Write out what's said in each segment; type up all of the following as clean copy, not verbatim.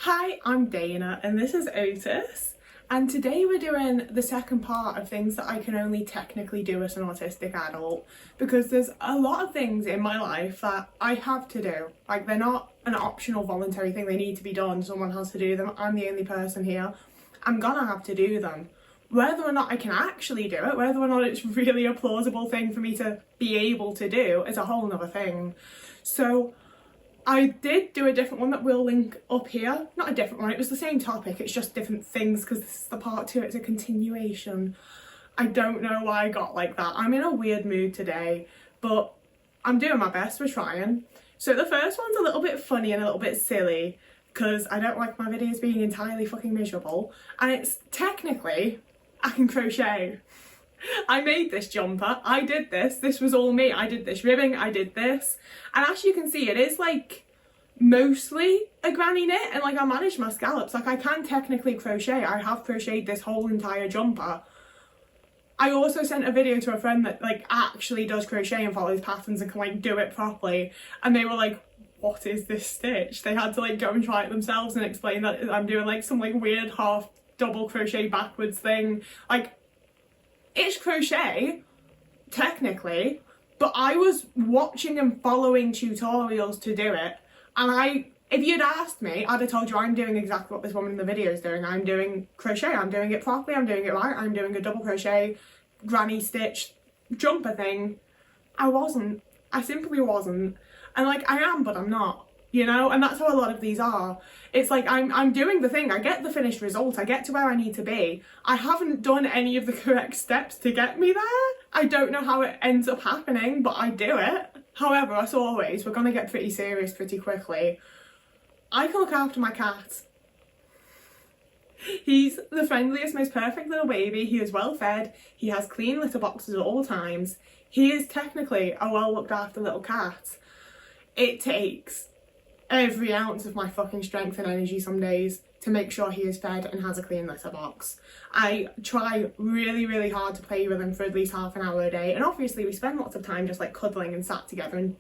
Hi, I'm Dana and this is Otis, and today we're doing the second part of things that I can only technically do as an autistic adult, because there's a lot of things in my life that I have to do. Like, they're not an optional voluntary thing, they need to be done, someone has to do them. I'm the only person here, I'm gonna have to do them. Whether or not I can actually do it, whether or not it's really a plausible thing for me to be able to do, is a whole nother thing. So I did do a different one that we'll link up here. Not a different one, it was the same topic, it's just different things because this is the part two, it's a continuation. I don't know why I got like that. I'm in a weird mood today, but I'm doing my best, we're trying. So the first one's a little bit funny and a little bit silly because I don't like my videos being entirely fucking miserable, and it's technically, I can crochet. I made this jumper, I did this was all me, I did this ribbing, I did this, and as you can see it is like mostly a granny knit, and like I managed my scallops, like I can technically crochet, I have crocheted this whole entire jumper. I also sent a video to a friend that like actually does crochet and follows patterns and can like do it properly, and they were like, what is this stitch? They had to like go and try it themselves and explain that I'm doing like some like weird half double crochet backwards thing. Like, it's crochet, technically, but I was watching and following tutorials to do it, and if you'd asked me, I'd have told you I'm doing exactly what this woman in the video is doing. I'm doing crochet, I'm doing it properly, I'm doing it right, I'm doing a double crochet, granny stitch, jumper thing. I wasn't. I simply wasn't. And like, I am, but I'm not. You know, and that's how a lot of these are. It's like I'm doing the thing, I get the finished result, I get to where I need to be. I haven't done any of the correct steps to get me there. I don't know how it ends up happening, but I do it. However, as always, we're gonna get pretty serious pretty quickly. I can look after my cat. He's the friendliest, most perfect little baby. He is well fed, he has clean litter boxes at all times. He is technically a well looked after little cat. It takes every ounce of my fucking strength and energy some days to make sure he is fed and has a clean litter box. I try really, really hard to play with him for at least half an hour a day, and obviously we spend lots of time just like cuddling and sat together and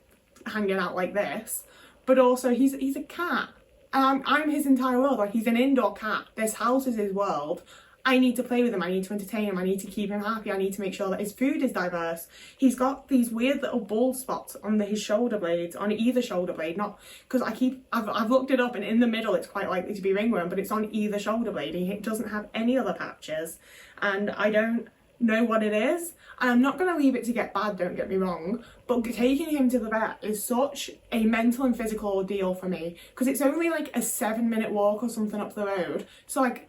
hanging out like this, but also he's a cat, and I'm his entire world. Like, he's an indoor cat, this house is his world. I need to play with him, I need to entertain him, I need to keep him happy, I need to make sure that his food is diverse. He's got these weird little bald spots on his shoulder blades, on either shoulder blade, not because I've looked it up, and in the middle it's quite likely to be ringworm, but it's on either shoulder blade, and he doesn't have any other patches, and I don't know what it is, and I'm not going to leave it to get bad, don't get me wrong, but taking him to the vet is such a mental and physical ordeal for me, because it's only like a 7-minute walk or something up the road, so like,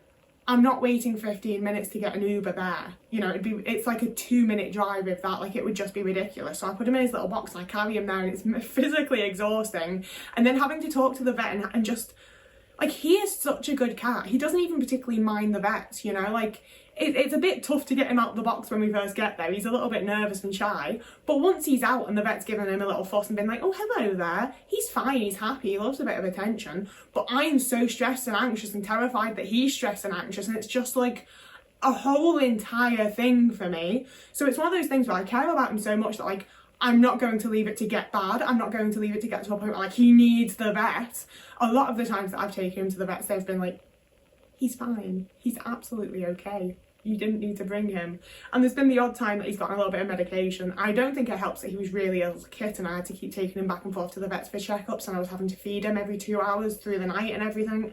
I'm not waiting 15 minutes to get an Uber there. You know, it's like a 2-minute drive, if that. Like, it would just be ridiculous. So I put him in his little box and I carry him there, and it's physically exhausting. And then having to talk to the vet and just, like, he is such a good cat. He doesn't even particularly mind the vets, you know? Like, it's a bit tough to get him out of the box when we first get there. He's a little bit nervous and shy. But once he's out and the vet's given him a little fuss and been like, oh, hello there, he's fine, he's happy, he loves a bit of attention. But I'm so stressed and anxious and terrified that he's stressed and anxious, and it's just like a whole entire thing for me. So it's one of those things where I care about him so much that, like, I'm not going to leave it to get bad. I'm not going to leave it to get to a point where, like, he needs the vet. A lot of the times that I've taken him to the vets, they've been like, he's fine, he's absolutely okay, you didn't need to bring him. And there's been the odd time that he's gotten a little bit of medication. I don't think it helps that he was really ill as a kid, and I had to keep taking him back and forth to the vets for checkups, and I was having to feed him every 2 hours through the night and everything.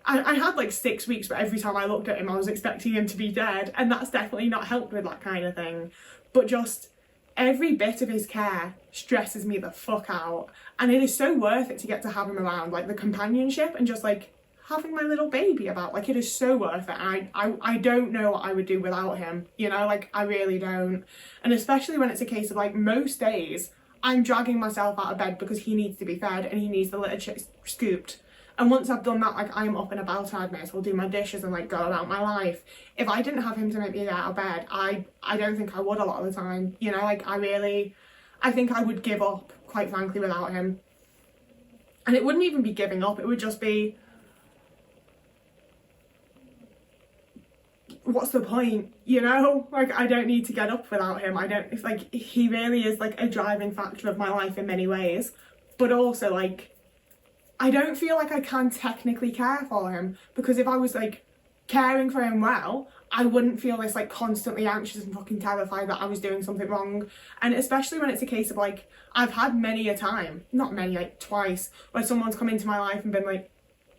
I had like 6 weeks, but every time I looked at him I was expecting him to be dead, and that's definitely not helped with that kind of thing. But just every bit of his care stresses me the fuck out, and it is so worth it to get to have him around, like the companionship and just like having my little baby about. Like, it is so worth it, and I don't know what I would do without him, you know, like, I really don't. And especially when it's a case of, like, most days I'm dragging myself out of bed because he needs to be fed and he needs the litter scooped, and once I've done that, like, I'm up and about, and I may as well do my dishes and like go about my life. If I didn't have him to make me get out of bed, I don't think I would a lot of the time, you know. Like, I think I would give up, quite frankly, without him. And it wouldn't even be giving up, it would just be, what's the point, you know? Like, I don't need to get up without him. It's like, he really is like a driving factor of my life in many ways, but also like I don't feel like I can technically care for him, because if I was like caring for him well, I wouldn't feel this like constantly anxious and fucking terrified that I was doing something wrong. And especially when it's a case of like, I've had many a time, not many, like twice, where someone's come into my life and been like,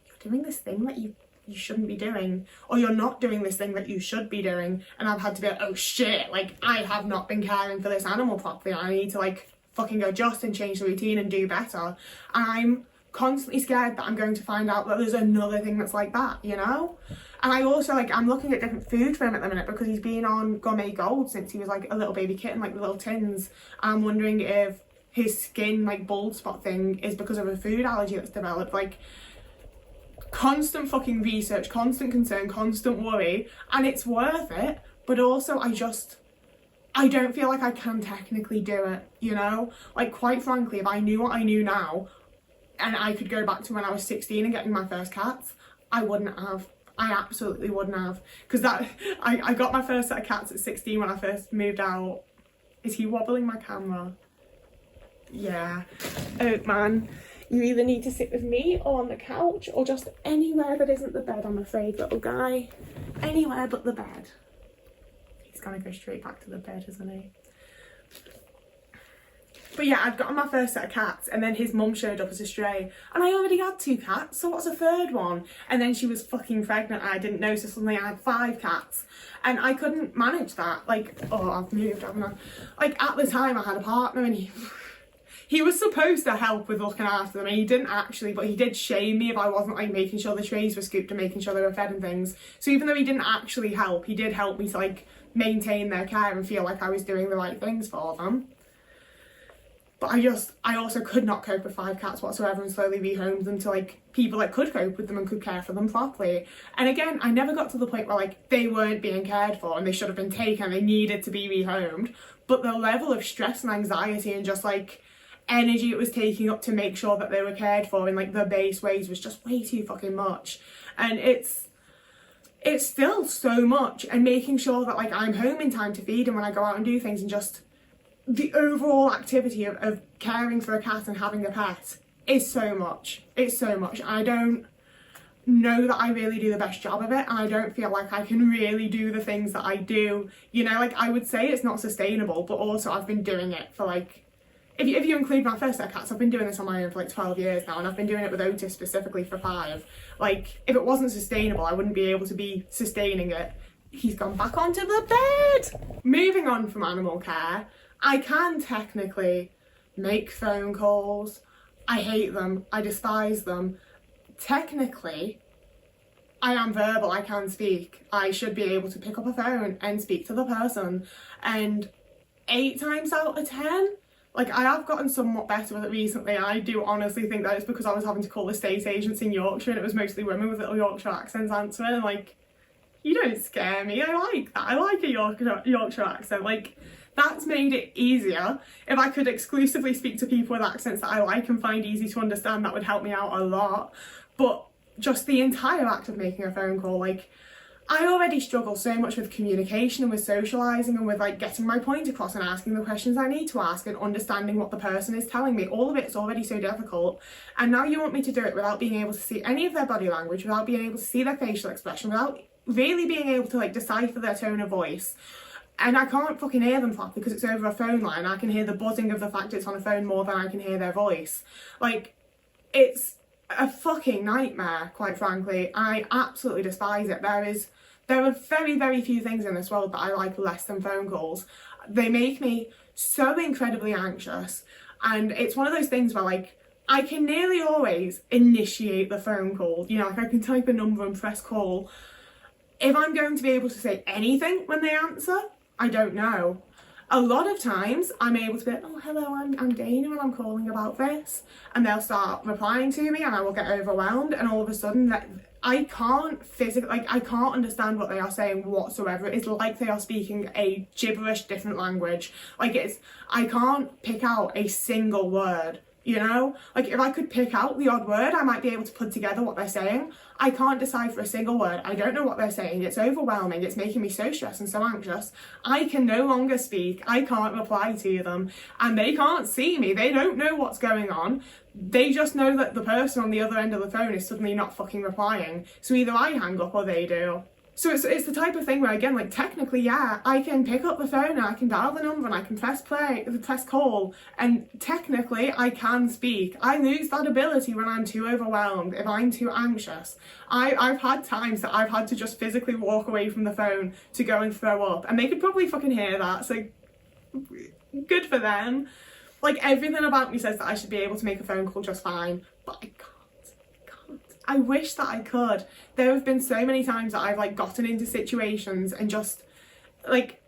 you're doing this thing that you shouldn't be doing, or you're not doing this thing that you should be doing. And I've had to be like, oh shit, like I have not been caring for this animal properly. I need to like fucking adjust and change the routine and do better. And I'm constantly scared that I'm going to find out that there's another thing that's like that, you know? And I also like, I'm looking at different food for him at the minute, because he's been on Gourmet Gold since he was like a little baby kitten, like the little tins. I'm wondering if his skin like bald spot thing is because of a food allergy that's developed. Like, constant fucking research, constant concern, constant worry, and it's worth it, but also I don't feel like I can technically do it, you know? Like, quite frankly, if I knew what I knew now, and I could go back to when I was 16 and getting my first cats, I wouldn't have. I absolutely wouldn't have. Because I got my first set of cats at 16 when I first moved out. Is he wobbling my camera? Yeah. Oh man, you either need to sit with me or on the couch or just anywhere that isn't the bed, I'm afraid, little guy. Anywhere but the bed. He's gonna go straight back to the bed, isn't he? But yeah, I've gotten my first set of cats, and then his mum showed up as a stray, and I already had 2 cats, so what's a third one? And then she was fucking pregnant, and I didn't know, so suddenly I had 5 cats, and I couldn't manage that. Like, oh, I've moved, haven't I? Like, at the time I had a partner, and he was supposed to help with looking after them, and he didn't actually, but he did shame me if I wasn't like making sure the trays were scooped and making sure they were fed and things. So even though he didn't actually help, he did help me to like maintain their care and feel like I was doing the right things for them. But I also could not cope with 5 cats whatsoever, and slowly rehomed them to like people that could cope with them and could care for them properly. And again, I never got to the point where like they weren't being cared for and they should have been taken, they needed to be rehomed. But the level of stress and anxiety and just like energy it was taking up to make sure that they were cared for in like the base ways was just way too fucking much. And it's still so much, and making sure that like I'm home in time to feed him when I go out and do things, and just the overall activity of caring for a cat and having a pet is so much. It's so much. I don't know that I really do the best job of it, and I don't feel like I can really do the things that I do. You know, like I would say it's not sustainable, but also I've been doing it for like, if you include my first set of cats, I've been doing this on my own for like 12 years now, and I've been doing it with Otis specifically for 5. Like, if it wasn't sustainable, I wouldn't be able to be sustaining it. He's gone back onto the bed! Moving on from animal care, I can technically make phone calls. I hate them. I despise them. Technically, I am verbal. I can speak. I should be able to pick up a phone and speak to the person. And 8 times out of 10, like, I have gotten somewhat better with it recently. I do honestly think that it's because I was having to call estate agents in Yorkshire, and it was mostly women with little Yorkshire accents answering. Like, you don't scare me. I like that. I like a Yorkshire accent. Like, that's made it easier. If I could exclusively speak to people with accents that I like and find easy to understand, that would help me out a lot. But just the entire act of making a phone call, like, I already struggle so much with communication and with socialising and with like getting my point across and asking the questions I need to ask and understanding what the person is telling me. All of it's already so difficult, and now you want me to do it without being able to see any of their body language, without being able to see their facial expression, without really being able to like decipher their tone of voice. And I can't fucking hear them properly because it's over a phone line. I can hear the buzzing of the fact it's on a phone more than I can hear their voice. Like, it's a fucking nightmare, quite frankly. I absolutely despise it. There are very, very few things in this world that I like less than phone calls. They make me so incredibly anxious. And it's one of those things where, like, I can nearly always initiate the phone call. You know, like I can type a number and press call. If I'm going to be able to say anything when they answer, I don't know. A lot of times I'm able to be like, oh hello, I'm Dana and I'm calling about this, and they'll start replying to me and I will get overwhelmed, and all of a sudden that I can't physically, like, I can't understand what they are saying whatsoever. It's like they are speaking a gibberish different language. Like, I can't pick out a single word you know? Like, if I could pick out the odd word, I might be able to put together what they're saying. I can't decipher a single word. I don't know what they're saying. It's overwhelming. It's making me so stressed and so anxious. I can no longer speak. I can't reply to them. And they can't see me. They don't know what's going on. They just know that the person on the other end of the phone is suddenly not fucking replying. So either I hang up or they do. So it's the type of thing where, again, like, technically, yeah, I can pick up the phone and I can dial the number and I can press call, and technically I can speak. I lose that ability when I'm too overwhelmed, if I'm too anxious. I've had times that I've had to just physically walk away from the phone to go and throw up, and they could probably fucking hear that, so good for them. Like, everything about me says that I should be able to make a phone call just fine, but I can't. I wish that I could. There have been so many times that I've, like, gotten into situations and just, like,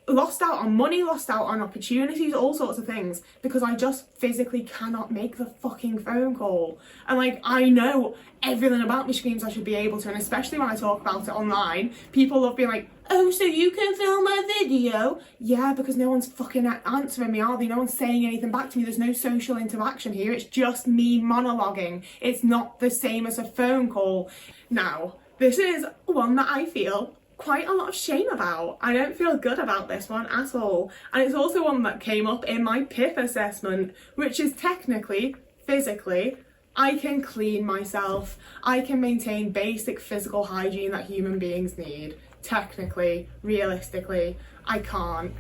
lost out on money, lost out on opportunities, all sorts of things, because I just physically cannot make the fucking phone call. And, like, I know everything about me screams I should be able to, and especially when I talk about it online, people love being like, oh, so you can film a video? Yeah, because no one's fucking answering me, are they? No one's saying anything back to me. There's no social interaction here. It's just me monologuing. It's not the same as a phone call. Now, this is one that I feel quite a lot of shame about. I don't feel good about this one at all. And it's also one that came up in my PIP assessment, which is technically, physically, I can clean myself. I can maintain basic physical hygiene that human beings need. Technically, realistically, I can't.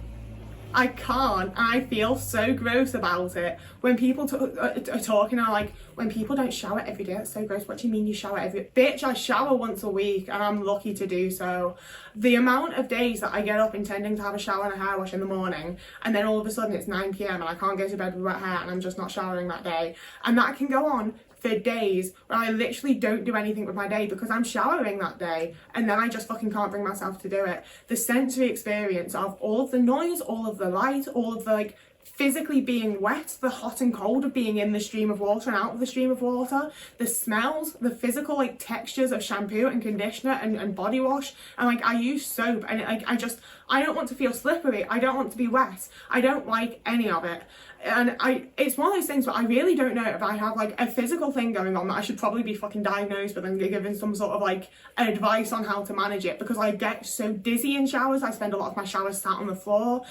I feel so gross about it. When people are talking, are like, when people don't shower every day, it's so gross. What do you mean you shower every... Bitch, I shower once a week and I'm lucky to do so. The amount of days that I get up intending to have a shower and a hair wash in the morning, and then all of a sudden it's 9 p.m. and I can't go to bed with wet hair and I'm just not showering that day. And that can go on for days where I literally don't do anything with my day because I'm showering that day, and then I just fucking can't bring myself to do it. The sensory experience of all of the noise, all of the light, all of the, like, physically being wet, the hot and cold of being in the stream of water and out of the stream of water, the smells, the physical, like, textures of shampoo and conditioner and body wash, and, like, I use soap, and, like, I don't want to feel slippery, I don't want to be wet, I don't like any of it. And it's one of those things where I really don't know if I have, like, a physical thing going on that I should probably be fucking diagnosed with and given some sort of, like, advice on how to manage it, because I get so dizzy in showers. I spend a lot of my showers sat on the floor.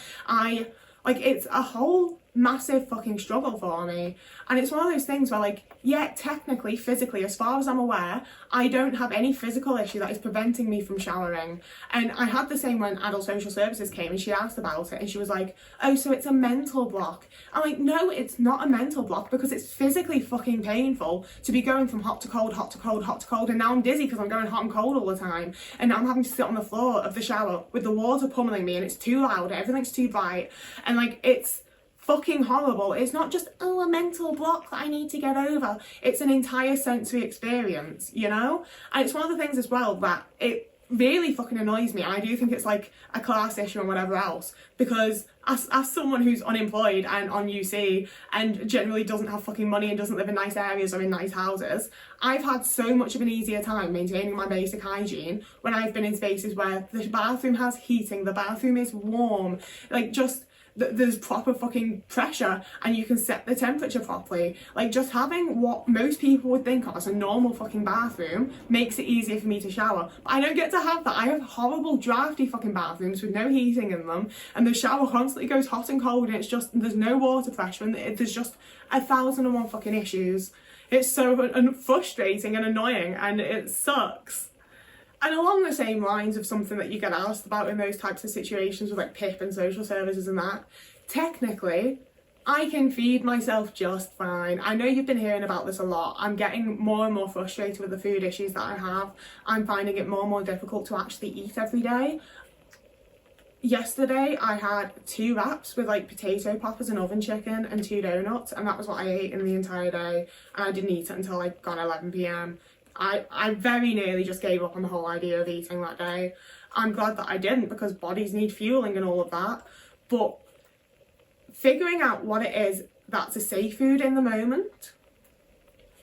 It's a whole massive fucking struggle for me. And it's one of those things where, like, yeah, technically, physically, as far as I'm aware, I don't have any physical issue that is preventing me from showering. And I had the same when Adult Social Services came and she asked about it, and she was like, oh, so it's a mental block. I'm like, no, it's not a mental block, because it's physically fucking painful to be going from hot to cold, hot to cold, hot to cold, and now I'm dizzy because I'm going hot and cold all the time, and now I'm having to sit on the floor of the shower with the water pummeling me, and it's too loud, everything's too bright, and, like, it's fucking horrible. It's not just, oh, a mental block that I need to get over. It's an entire sensory experience, you know? And it's one of the things as well that it really fucking annoys me. And I do think it's, like, a class issue and whatever else, because as someone who's unemployed and on UC and generally doesn't have fucking money and doesn't live in nice areas or in nice houses, I've had so much of an easier time maintaining my basic hygiene when I've been in spaces where the bathroom has heating, the bathroom is warm, like, just there's proper fucking pressure and you can set the temperature properly. Like, just having what most people would think of as a normal fucking bathroom makes it easier for me to shower. But I don't get to have that. I have horrible drafty fucking bathrooms with no heating in them, and the shower constantly goes hot and cold, and it's just, there's no water pressure, and there's just 1,001 fucking issues. It's so frustrating and annoying, and it sucks. And along the same lines of something that you get asked about in those types of situations with, like, PIP and social services and that, technically, I can feed myself just fine. I know you've been hearing about this a lot. I'm getting more and more frustrated with the food issues that I have. I'm finding it more and more difficult to actually eat every day. Yesterday, I had 2 wraps with, like, potato poppers and oven chicken and 2 donuts, and that was what I ate in the entire day, and I didn't eat it until, like, gone 11 p.m. I very nearly just gave up on the whole idea of eating that day. I'm glad that I didn't, because bodies need fueling and all of that. But figuring out what it is that's a safe food in the moment,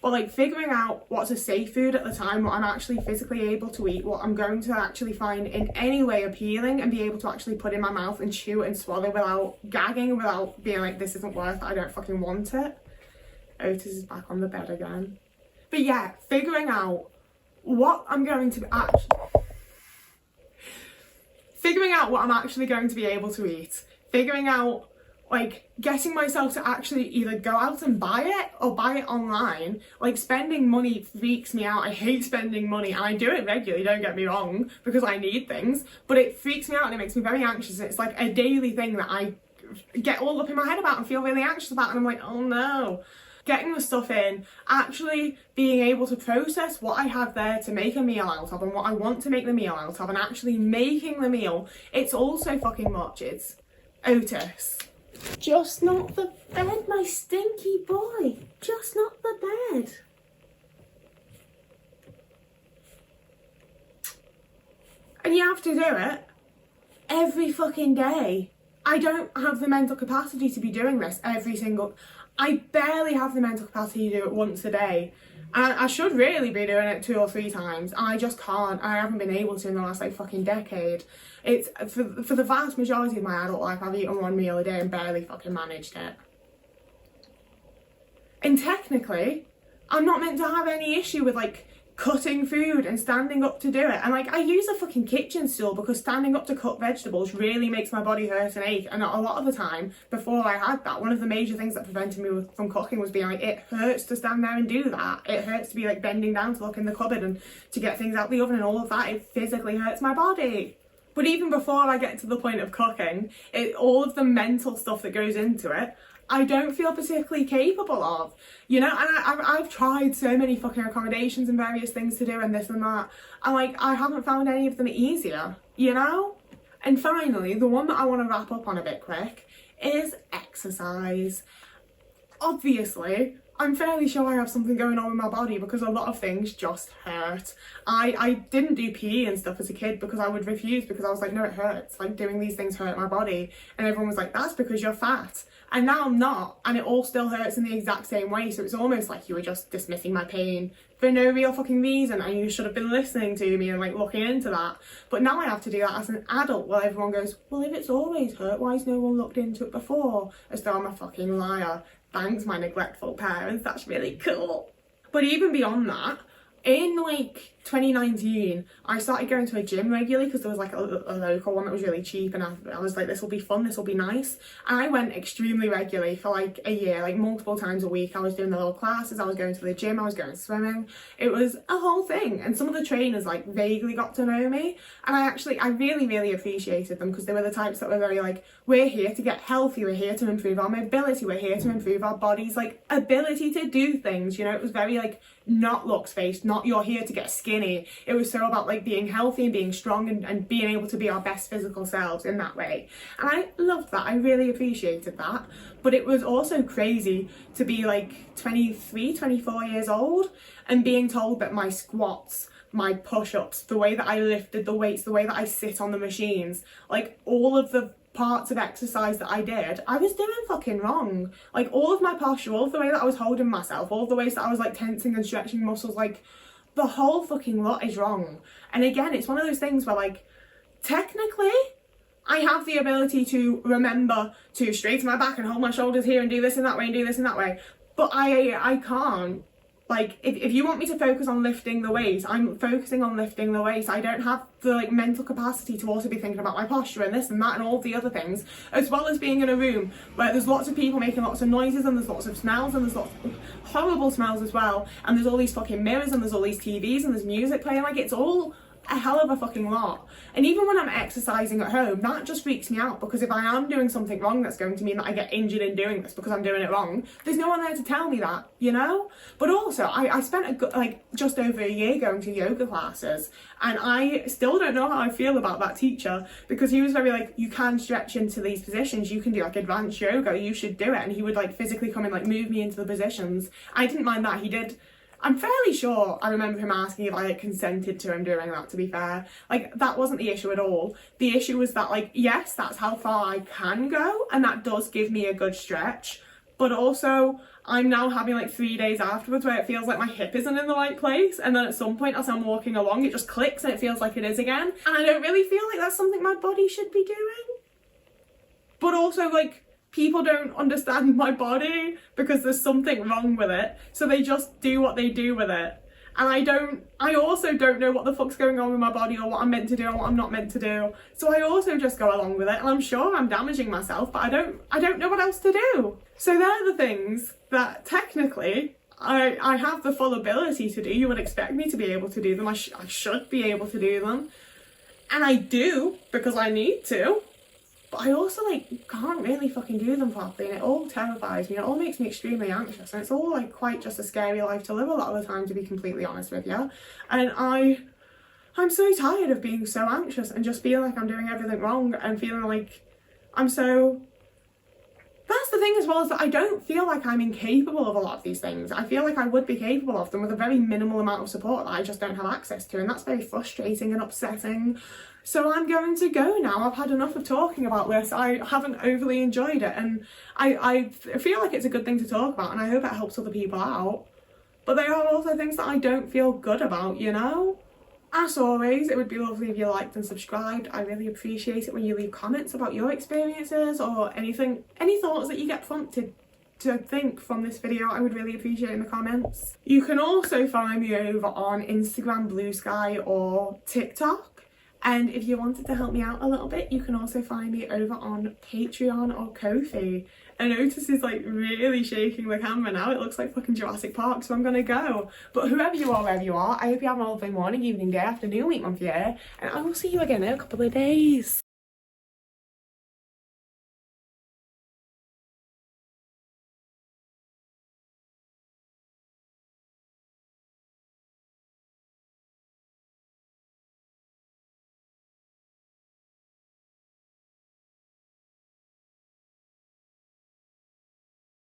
or, like, figuring out what's a safe food at the time, what I'm actually physically able to eat, what I'm going to actually find in any way appealing and be able to actually put in my mouth and chew and swallow without gagging, without being like, this isn't worth it, I don't fucking want it. Otis is back on the bed again. But yeah, figuring out what I'm going to figuring out what I'm actually going to be able to eat, figuring out like getting myself to actually either go out and buy it or buy it online. Like spending money freaks me out. I hate spending money, and I do it regularly, don't get me wrong, because I need things, but it freaks me out and it makes me very anxious. It's like a daily thing that I get all up in my head about and feel really anxious about, and I'm like, oh no. Getting the stuff in, actually being able to process what I have there to make a meal out of and what I want to make the meal out of, and actually making the meal, it's all so fucking much. It's Otis. Just not the bed, my stinky boy. Just not the bed. And you have to do it every fucking day. I don't have the mental capacity to be doing this every single... I barely have the mental capacity to do it once a day. And I should really be doing it 2 or 3 times. And I just can't. I haven't been able to in the last like fucking decade. It's for the vast majority of my adult life, I've eaten 1 meal a day and barely fucking managed it. And technically, I'm not meant to have any issue with like cutting food and standing up to do it. And like, I use a fucking kitchen stool because standing up to cut vegetables really makes my body hurt and ache. And a lot of the time before I had that, one of the major things that prevented me from cooking was being like, it hurts to stand there and do that. It hurts to be like bending down to look in the cupboard and to get things out the oven and all of that. It physically hurts my body. But even before I get to the point of cooking, all of the mental stuff that goes into it, I don't feel particularly capable of, you know. And I've tried so many fucking accommodations and various things to do and this and that, and like I haven't found any of them easier, you know. And finally, the one that I want to wrap up on a bit quick is exercise. Obviously, I'm fairly sure I have something going on with my body because a lot of things just hurt. I didn't do PE and stuff as a kid because I would refuse, because I was like, no, it hurts. Like doing these things hurt my body. And everyone was like, that's because you're fat. And now I'm not, and it all still hurts in the exact same way. So it's almost like you were just dismissing my pain for no real fucking reason, and you should have been listening to me and like looking into that. But now I have to do that as an adult, where everyone goes, well, if it's always hurt, why has no one looked into it before? As though I'm a fucking liar. Thanks, my neglectful parents, that's really cool. But even beyond that, in like 2019, I started going to a gym regularly because there was like a local one that was really cheap, and I was like, this will be fun, this will be nice. And I went extremely regularly for like a year, like multiple times a week. I was doing the little classes, I was going to the gym, I was going swimming. It was a whole thing, and some of the trainers like vaguely got to know me, and I really appreciated them because they were the types that were very like, we're here to get healthy, we're here to improve our mobility, we're here to improve our body's like ability to do things, you know. It was very like not looks based, not you're here to get skinny. It was so about like being healthy and being strong and being able to be our best physical selves in that way. And I loved that, I really appreciated that. But it was also crazy to be like 23, 24 years old and being told that my squats, my push-ups, the way that I lifted the weights, the way that I sit on the machines, like all of the parts of exercise that I did, I was doing fucking wrong. Like all of my posture, all of the way that I was holding myself, all of the ways that I was like tensing and stretching muscles, like the whole fucking lot is wrong. And again, it's one of those things where like technically I have the ability to remember to straighten my back and hold my shoulders here and do this in that way and do this in that way, but I can't. Like, if you want me to focus on lifting the weights, I'm focusing on lifting the weights. I don't have the like mental capacity to also be thinking about my posture and this and that and all the other things, as well as being in a room where there's lots of people making lots of noises and there's lots of smells and there's lots of horrible smells as well, and there's all these fucking mirrors and there's all these TVs and there's music playing. Like, it's all a hell of a fucking lot. And even when I'm exercising at home, that just freaks me out, because if I am doing something wrong, that's going to mean that I get injured in doing this because I'm doing it wrong. There's no one there to tell me that, you know? But also, I spent just over a year going to yoga classes, and I still don't know how I feel about that teacher, because he was very like, you can stretch into these positions, you can do like advanced yoga, you should do it. And he would like physically come and like move me into the positions. I didn't mind that. He did. I'm fairly sure I remember him asking if I like consented to him doing that, to be fair. Like, that wasn't the issue at all. The issue was that like, yes, that's how far I can go, and that does give me a good stretch, but also I'm now having like 3 days afterwards where it feels like my hip isn't in the right place, and then at some point as I'm walking along it just clicks and it feels like it is again, and I don't really feel like that's something my body should be doing. But also, like, people don't understand my body because there's something wrong with it, so they just do what they do with it. And I also don't know what the fuck's going on with my body, or what I'm meant to do or what I'm not meant to do. So I also just go along with it, and I'm sure I'm damaging myself, but I don't know what else to do. So they're the things that technically I have the full ability to do. You would expect me to be able to do them. I should be able to do them. And I do, because I need to. But I also, like, can't really fucking do them properly, and it all terrifies me. It all makes me extremely anxious, and it's all, like, quite just a scary life to live a lot of the time, to be completely honest with you. And I'm so tired of being so anxious and just feeling like I'm doing everything wrong, and feeling like I'm so... That's the thing as well, is that I don't feel like I'm incapable of a lot of these things. I feel like I would be capable of them with a very minimal amount of support that I just don't have access to, and that's very frustrating and upsetting. So I'm going to go now. I've had enough of talking about this. I haven't overly enjoyed it, and I feel like it's a good thing to talk about, and I hope it helps other people out. But there are also things that I don't feel good about, you know? As always, it would be lovely if you liked and subscribed. I really appreciate it when you leave comments about your experiences or anything, any thoughts that you get prompted to think from this video. I would really appreciate it in the comments. You can also find me over on Instagram, Blue Sky or TikTok. And if you wanted to help me out a little bit, you can also find me over on Patreon or Ko-fi. And Otis is like really shaking the camera now. It looks like fucking Jurassic Park, so I'm gonna go. But whoever you are, wherever you are, I hope you have a lovely morning, evening, day, afternoon, week, month, year. And I will see you again in a couple of days.